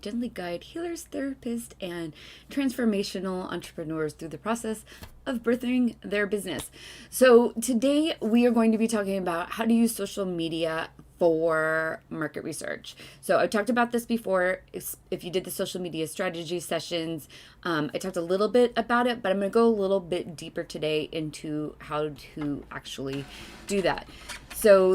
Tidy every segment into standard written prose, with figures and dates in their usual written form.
Gently guide healers, therapists, and transformational entrepreneurs through the process of birthing their business. So, today we are going to be talking about how to use social media for market research. So, I've talked about this before. If you did the social media strategy sessions, I talked a little bit about it, but I'm going to go a little bit deeper today into how to actually do that. So,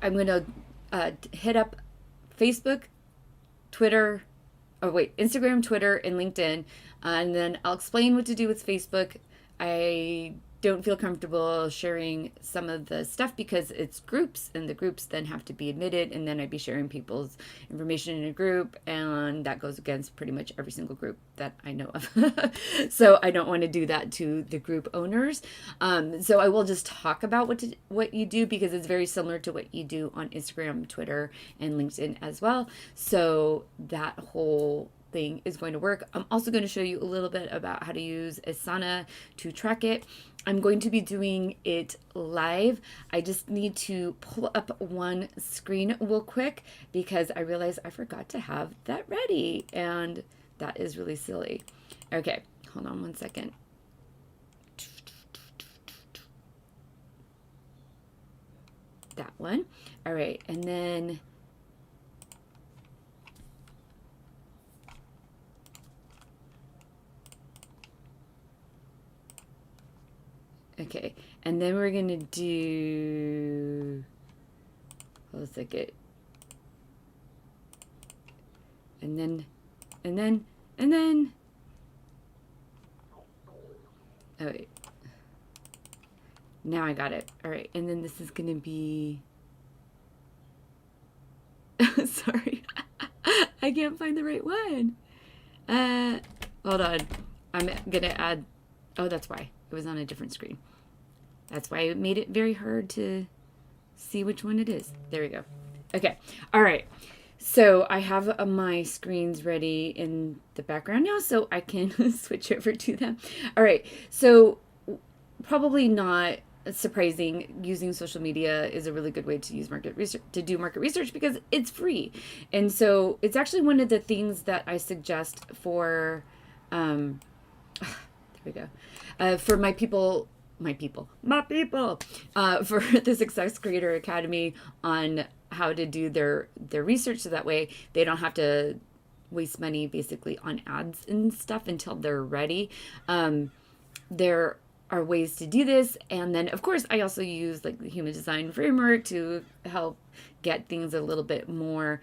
I'm going to hit up Facebook, Instagram, Twitter, and LinkedIn. And then I'll explain what to do with Facebook. I don't feel comfortable sharing some of the stuff because it's groups, and the groups then have to be admitted, and then I'd be sharing people's information in a group, and that goes against pretty much every single group that I know of. So I don't want to do that to the group owners. So I will just talk about what you do, because it's very similar to what you do on Instagram, Twitter, and LinkedIn as well. So that whole thing is going to work. I'm also going to show you a little bit about how to use Asana to track it. I'm going to be doing it live. I just need to pull up one screen real quick because I realized I forgot to have that ready, and that is really silly. Okay, hold on one second. That one. All right, and then okay, and then we're gonna do, hold a second, and then, oh wait, now I got it. All right, and then this is gonna be, sorry, I can't find the right one. Hold on, I'm gonna add, oh, that's why it was on a different screen. That's why it made it very hard to see which one it is. There we go. Okay. All right. So I have my screens ready in the background now, so I can switch over to them. All right. So probably not surprising, using social media is a really good way to use market research, to do market research, because it's free. And so it's actually one of the things that I suggest for, there we go, for my people, for the Success Creator Academy, on how to do their research, so that way they don't have to waste money basically on ads and stuff until they're ready. There are ways to do this, and then of course I also use like the human design framework to help get things a little bit more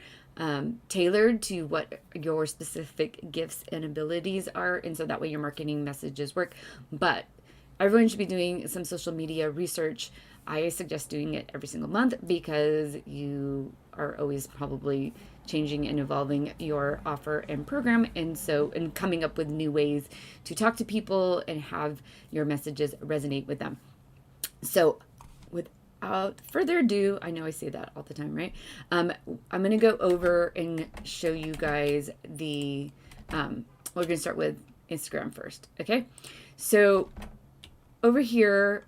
tailored to what your specific gifts and abilities are, and so that way your marketing messages work. But everyone should be doing some social media research. I suggest doing it every single month, because you are always probably changing and evolving your offer and program, and coming up with new ways to talk to people and have your messages resonate with them. So without further ado, I know I say that all the time, right? I'm going to go over and show you guys we're going to start with Instagram first. Okay. So over here,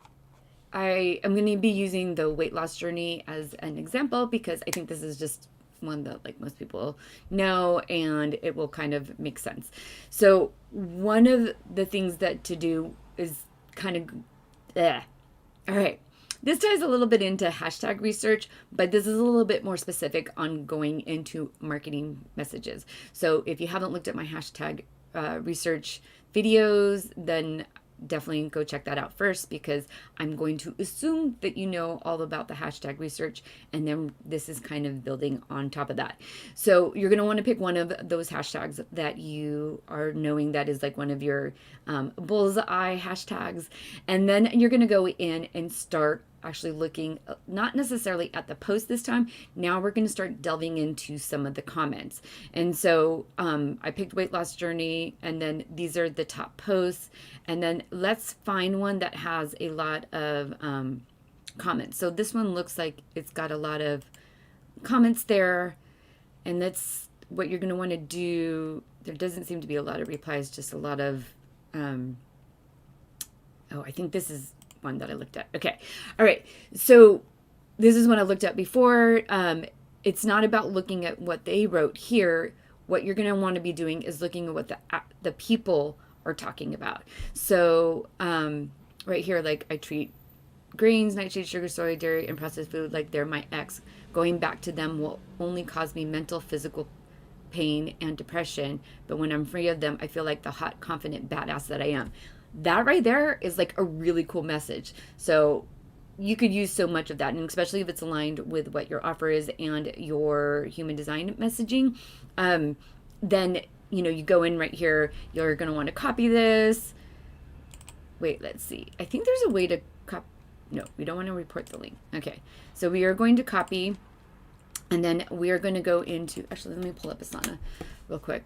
I am going to be using the weight loss journey as an example, because I think this is just one that like most people know, and it will kind of make sense. So one of the things that to do is kind of, all right. This ties a little bit into hashtag research, but this is a little bit more specific on going into marketing messages. So if you haven't looked at my hashtag research videos, then definitely go check that out first, because I'm going to assume that you know all about the hashtag research, and then this is kind of building on top of that. So you're going to want to pick one of those hashtags that you are knowing that is like one of your bullseye hashtags, and then you're going to go in and start actually looking not necessarily at the post this time. Now we're going to start delving into some of the comments. And so I picked weight loss journey, and then these are the top posts, and then let's find one that has a lot of comments. So this one looks like it's got a lot of comments there, and that's what you're going to want to do. There doesn't seem to be a lot of replies, just a lot of I think this is one that I looked at. Okay. All right. So this is one I looked at before. it's not about looking at what they wrote here. What you're going to want to be doing is looking at what the people are talking about. So right here, like I treat grains, nightshade, sugar, soy, dairy, and processed food like they're my ex. Going back to them will only cause me mental, physical pain and depression. But when I'm free of them, I feel like the hot, confident badass that I am. That right there is like a really cool message. So you could use so much of that, and especially if it's aligned with what your offer is and your human design messaging. Then you go in right here. You're going to want to copy this. Wait, let's see. I think there's a way to copy. No, we don't want to report the link. Okay, so we are going to copy, and then we are going to go into, actually, let me pull up Asana real quick.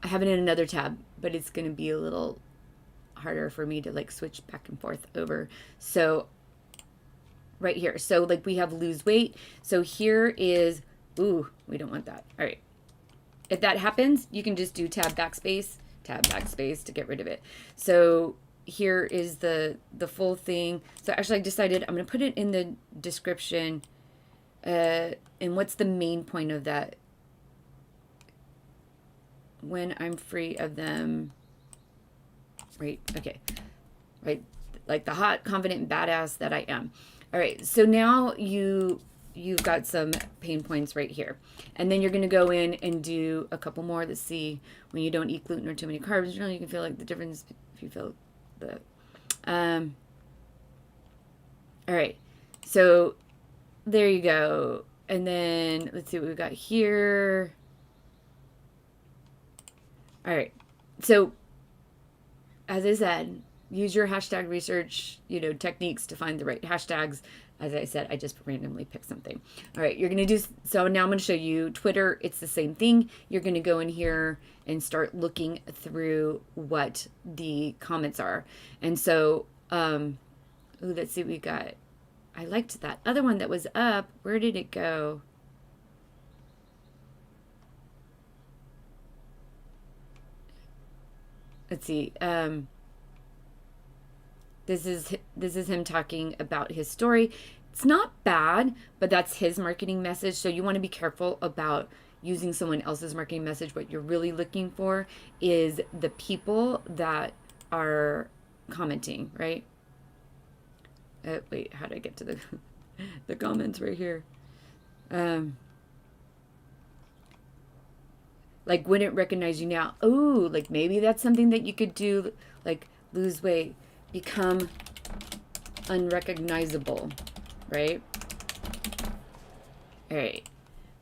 I have it in another tab, but it's going to be a little harder for me to like switch back and forth over. So right here, so like we have lose weight. So here is, ooh, we don't want that. All right. If that happens, you can just do tab backspace to get rid of it. So here is the full thing. So actually I decided I'm going to put it in the description. And what's the main point of that? When I'm free of them. Right. Okay. Right. Like the hot, confident badass that I am. All right. So now you've got some pain points right here. And then you're going to go in and do a couple more. Let's see. When you don't eat gluten or too many carbs, you can feel like the difference if you feel the all right, so there you go. And then let's see what we've got here. All right, so as I said, use your hashtag research techniques to find the right hashtags. As I said, I just randomly picked something. All right, you're going to do, so now I'm going to show you Twitter. It's the same thing. You're going to go in here and start looking through what the comments are. And so, let's see what we got. I liked that other one that was up. Where did it go? Let's see. This is him talking about his story. It's not bad, but that's his marketing message. So you want to be careful about using someone else's marketing message. What you're really looking for is the people that are commenting, right? Wait, how did I get to the comments right here? Like wouldn't recognize you now. Oh, like maybe that's something that you could do, like lose weight. Become unrecognizable, right? All right.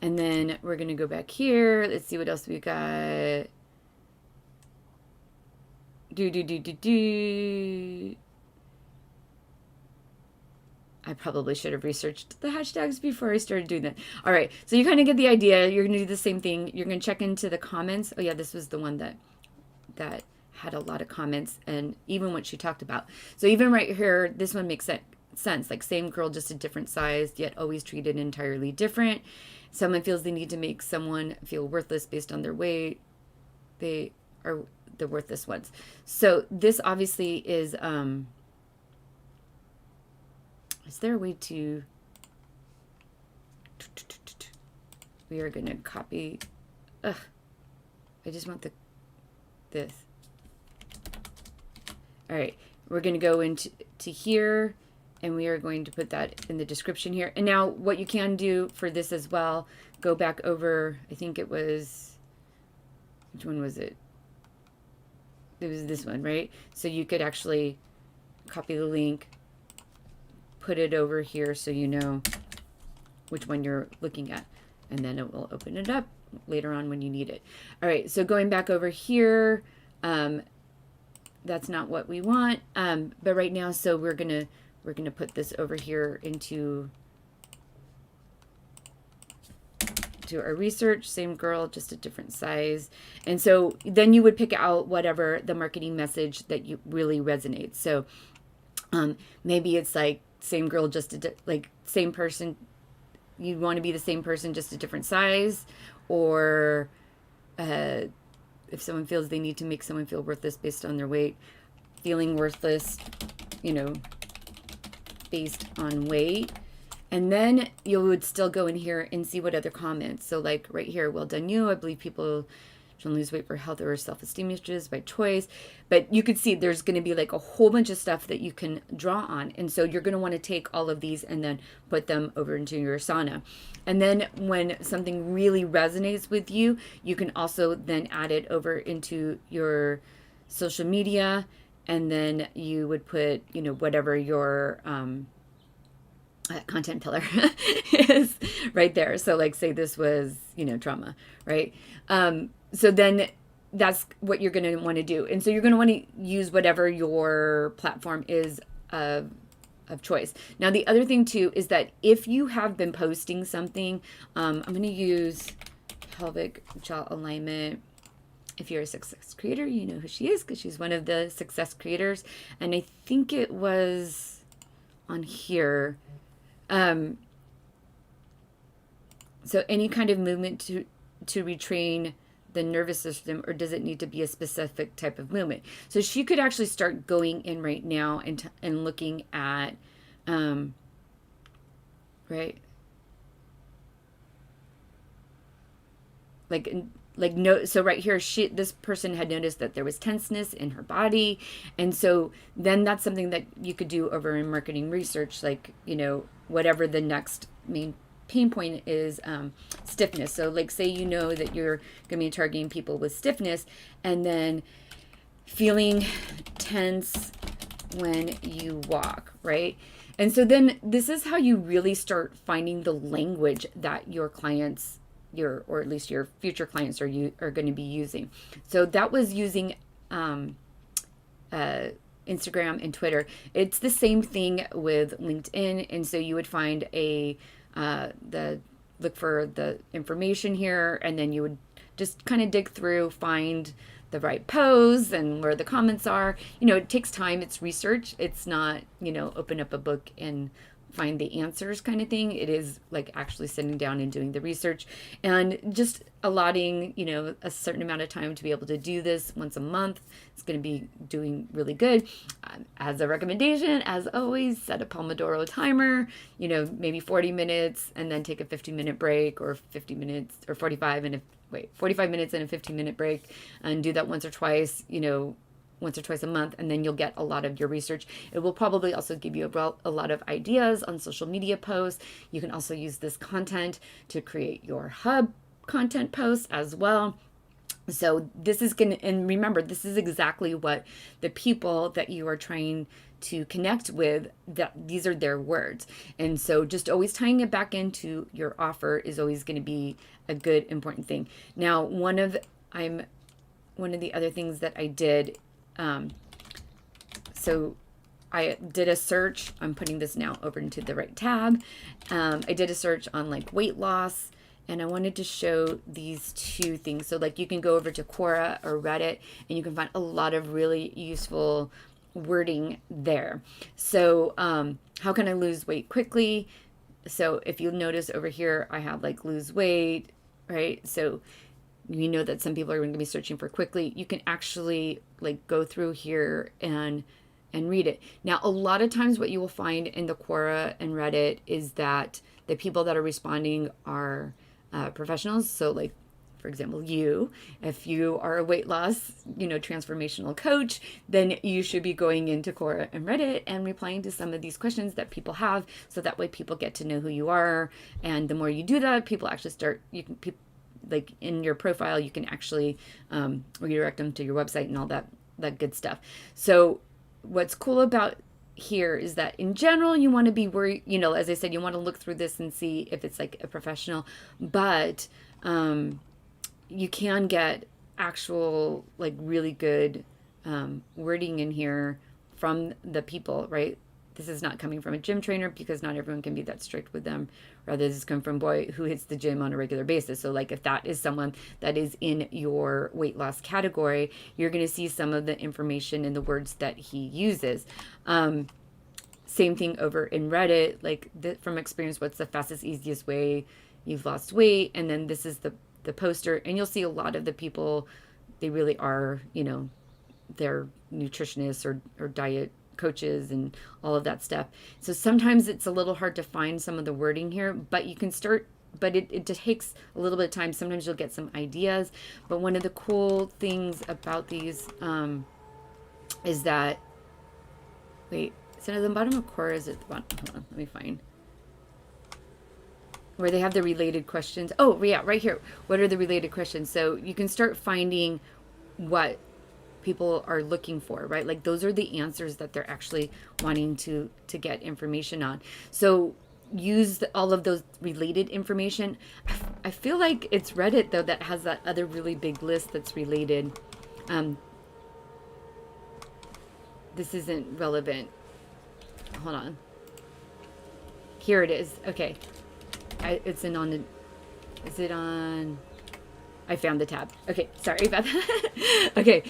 And then we're going to go back here. Let's see what else we got. I probably should have researched the hashtags before I started doing that. All right. So you kind of get the idea. You're going to do the same thing. You're going to check into the comments. Oh, yeah, this was the one that had a lot of comments, and even what she talked about. So even right here, this one makes sense. Like same girl, just a different size, yet always treated entirely different. Someone feels they need to make someone feel worthless based on their weight. They are the worthless ones. So this obviously is there a way to, we are going to copy, I just want this. All right, we're going to go into here, and we are going to put that in the description here. And now what you can do for this as well, go back over, I think it was, which one was it? It was this one, right? So you could actually copy the link, put it over here so you know which one you're looking at, and then it will open it up later on when you need it. All right, so going back over here, that's not what we want, but right now, so we're gonna put this over here into our research. Same girl, just a different size. And so then you would pick out whatever the marketing message that you really resonates. So maybe it's like same girl, just like same person. You want to be the same person, just a different size, or if someone feels they need to make someone feel worthless based on their weight, feeling worthless, based on weight. And then you would still go in here and see what other comments. So like right here, well done you. I believe people should lose weight for health or self-esteem issues by choice. But you could see there's going to be like a whole bunch of stuff that you can draw on. And so you're going to want to take all of these and then put them over into your Asana. And then when something really resonates with you, you can also then add it over into your social media. And then you would put, whatever your content pillar is right there. So like say this was, trauma, right? So then that's what you're going to want to do. And so you're going to want to use whatever your platform is of choice. Now, the other thing too is that if you have been posting something, I'm going to use pelvic jaw alignment. If you're a success creator, you know who she is because she's one of the success creators. And I think it was on here. So any kind of movement to retrain the nervous system, or does it need to be a specific type of movement? So she could actually start going in right now and looking at, right, no. So right here, this person had noticed that there was tenseness in her body, and so then that's something that you could do over in marketing research, like whatever the next main pain point is, stiffness. So like say that you're going to be targeting people with stiffness and then feeling tense when you walk, right? And so then this is how you really start finding the language that your clients, or at least your future clients are going to be using. So that was using Instagram and Twitter. It's the same thing with LinkedIn. And so you would find look for the information here, and then you would just kind of dig through, find the right pose and where the comments are. It takes time. It's research. It's not, open up a book and find the answers kind of thing. It is like actually sitting down and doing the research and just allotting, a certain amount of time to be able to do this once a month. It's going to be doing really good. As a recommendation, as always, set a Pomodoro timer, maybe 40 minutes and then take a 15-minute break, or 50 minutes or 45 minutes and a 15-minute break, and do that once or twice a month, and then you'll get a lot of your research. It will probably also give you a lot of ideas on social media posts. You can also use this content to create your hub content posts as well. So this is and remember, this is exactly what the people that you are trying to connect with, that these are their words. And so just always tying it back into your offer is always going to be a good, important thing. Now, one of the other things that I did, so I did a search. I'm putting this now over into the right tab. I did a search on like weight loss, and I wanted to show these two things. So like you can go over to Quora or Reddit, and you can find a lot of really useful wording there. So how can I lose weight quickly? So if you notice over here, I have like lose weight, right? So that some people are going to be searching for quickly. You can actually like go through here and read it. Now, a lot of times what you will find in the Quora and Reddit is that the people that are responding are professionals. So like, for example, if you are a weight loss, transformational coach, then you should be going into Quora and Reddit and replying to some of these questions that people have. So that way people get to know who you are. And the more you do that, people actually like in your profile, you can actually redirect them to your website and all that good stuff. So what's cool about here is that in general, you want to be worried, as I said, you want to look through this and see if it's like a professional, but you can get actual like really good wording in here from the people, right? This is not coming from a gym trainer, because not everyone can be that strict with them. Rather, this is coming from a boy who hits the gym on a regular basis. So like if that is someone that is in your weight loss category, you're going to see some of the information and the words that he uses. Same thing over in Reddit, like from experience, what's the fastest, easiest way you've lost weight? And then this is the poster, and you'll see a lot of the people, they really are, they're nutritionists or diet coaches and all of that stuff. So sometimes it's a little hard to find some of the wording here, but you can start, but it takes a little bit of time. Sometimes you'll get some ideas. But one of the cool things about these is that, wait, so at the bottom of Quora is at the bottom. Hold on, let me find where they have the related questions. Oh, yeah, right here. What are the related questions? So you can start finding what people are looking for, right? Like those are the answers that they're actually wanting to get information on. So use all of those related information. I feel like it's Reddit though that has that other really big list that's related. This isn't relevant. Hold on. Here it is. Okay. It's in on the, is it on, I found the tab. Okay, sorry about that. Okay,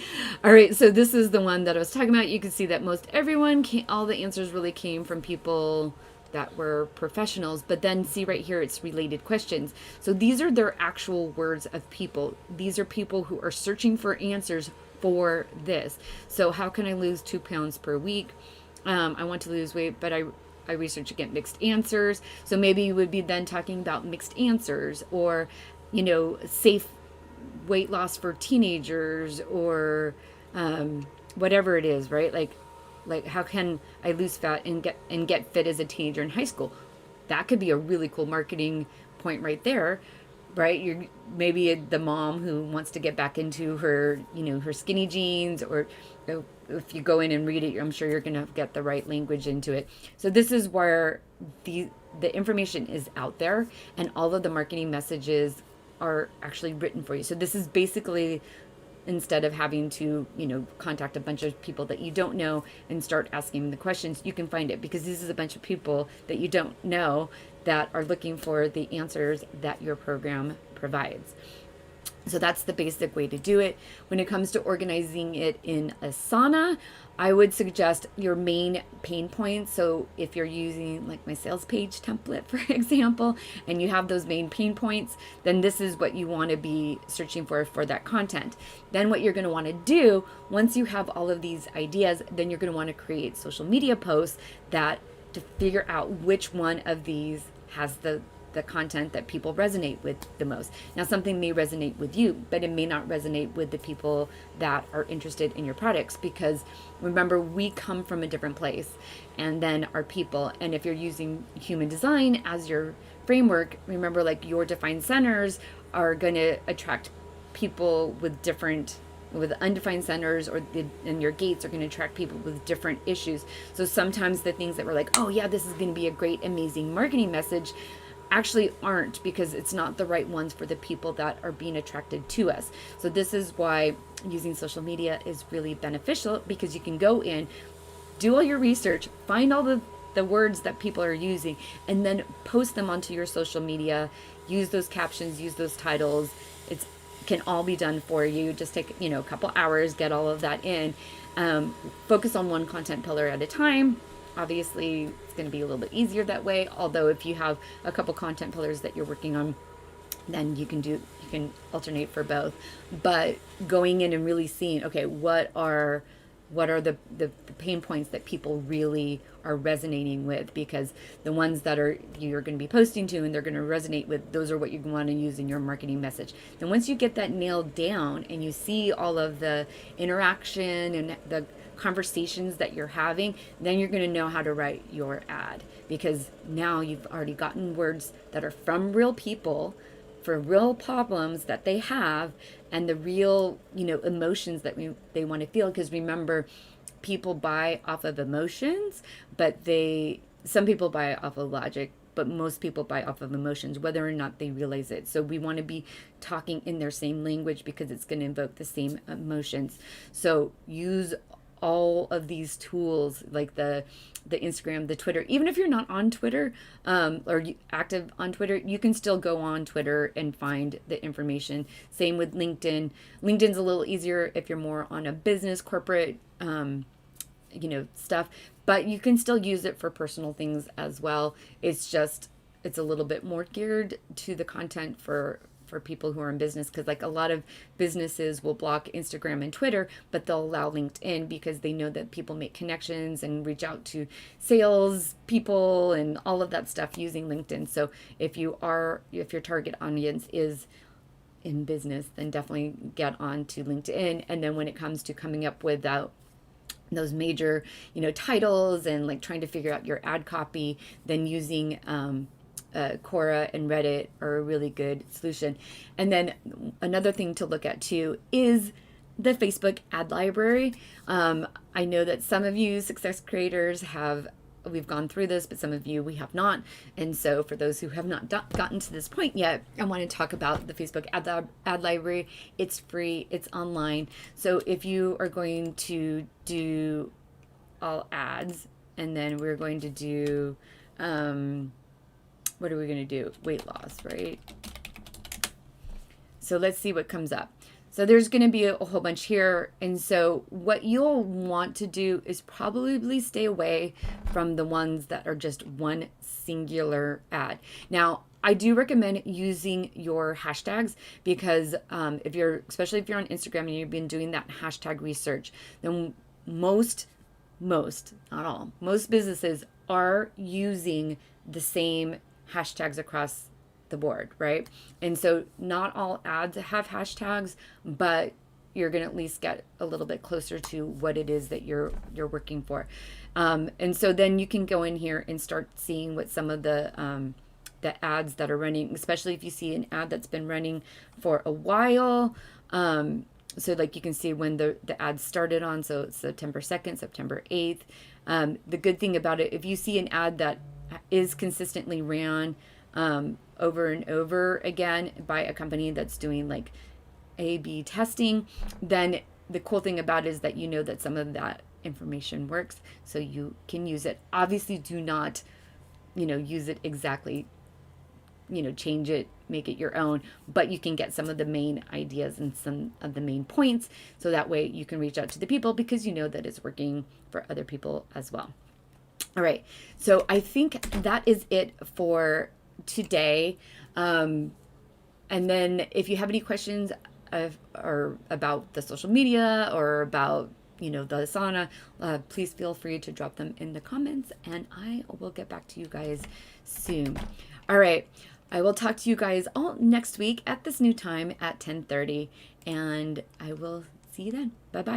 all right, so this is the one that I was talking about. You can see that most everyone, all the answers really came from people that were professionals, but then see right here, it's related questions. So these are their actual words of people. These are people who are searching for answers for this. So how can I lose 2 pounds per week? I want to lose weight, but I research against mixed answers. So maybe you would be then talking about mixed answers, or, you know, safe weight loss for teenagers, or whatever it is, right? Like how can I lose fat and get fit as a teenager in high school? That could be a really cool marketing point right there, right? You're maybe the mom who wants to get back into her, you know, her skinny jeans, or if you go in and read it, I'm sure you're going to get the right language into it. So this is where the information is out there, and all of the marketing messages are actually written for you. So this is basically, instead of having to, you know, contact a bunch of people that you don't know and start asking the questions, you can find it, because this is a bunch of people that you don't know that are looking for the answers that your program provides. So that's the basic way to do it. When it comes to organizing it in Asana, I would suggest your main pain points. So if you're using like my sales page template, for example, and you have those main pain points, then this is what you want to be searching for that content. Then what you're going to want to do, once you have all of these ideas, then you're going to want to create social media posts that to figure out which one of these has the content that people resonate with the most. Now, something may resonate with you, but it may not resonate with the people that are interested in your products, because remember, we come from a different place, and then our people. And if you're using human design as your framework, remember, like, your defined centers are going to attract people with undefined centers, and your gates are going to attract people with different issues. So sometimes the things that we're like, oh yeah, this is going to be a great, amazing marketing message, actually aren't, because it's not the right ones for the people that are being attracted to us. So this is why using social media is really beneficial, because you can go in, do all your research, find all the words that people are using, and then post them onto your social media. Use those captions, use those titles. It can all be done for you. Just take, you know, a couple hours, get all of that in. Focus on one content pillar at a time. Obviously, it's going to be a little bit easier that way. Although if you have a couple content pillars that you're working on, then you can alternate for both. But going in and really seeing, okay, what are the pain points that people really are resonating with, because the ones that you're going to be posting to and they're going to resonate with, those are what you want to use in your marketing message. Then once you get that nailed down and you see all of the interaction and the conversations that you're having, then you're going to know how to write your ad, because now you've already gotten words that are from real people for real problems that they have, and the real, you know, emotions that they want to feel. Because remember, people buy off of emotions, but some people buy off of logic, but most people buy off of emotions, whether or not they realize it. So we want to be talking in their same language, because it's going to invoke the same emotions. So use all of these tools, like the Instagram, the Twitter. Even if you're not on Twitter or active on Twitter, you can still go on Twitter and find the information. Same with LinkedIn. LinkedIn's a little easier if you're more on a business, corporate, stuff, but you can still use it for personal things as well. It's a little bit more geared to the content for for people who are in business, because like a lot of businesses will block Instagram and Twitter, but they'll allow LinkedIn because they know that people make connections and reach out to sales people and all of that stuff using LinkedIn. So if your target audience is in business, then definitely get on to LinkedIn. And then when it comes to coming up with those major, titles and like trying to figure out your ad copy, then using Quora and Reddit are a really good solution. And then another thing to look at too is the Facebook ad library. I know that some of you success creators we've gone through this, but some of you we have not. And so for those who have not gotten to this point yet, I want to talk about the Facebook ad library. It's free, it's online. So if you are going to do all ads, and then we're going to do, what are we going to do? Weight loss, right? So let's see what comes up. So there's going to be a whole bunch here. And so what you'll want to do is probably stay away from the ones that are just one singular ad. Now, I do recommend using your hashtags because especially if you're on Instagram and you've been doing that hashtag research, then most businesses are using the same hashtags across the board, right? And so not all ads have hashtags, but you're going to at least get a little bit closer to what it is that you're working for. And so then you can go in here and start seeing what some of the ads that are running, especially if you see an ad that's been running for a while. So like you can see when the ad started on, so it's September 2nd, September 8th. The good thing about it, if you see an ad that is consistently ran over and over again by a company that's doing like A/B testing, then the cool thing about it is that that some of that information works, so you can use it. Obviously, do not, use it exactly, change it, make it your own, but you can get some of the main ideas and some of the main points, so that way you can reach out to the people because you know that it's working for other people as well. All right, so I think that is it for today. And then if you have any questions or about the social media or about the Asana, please feel free to drop them in the comments and I will get back to you guys soon. All right, I will talk to you guys all next week at this new time at 10:30, and I will see you then. Bye bye.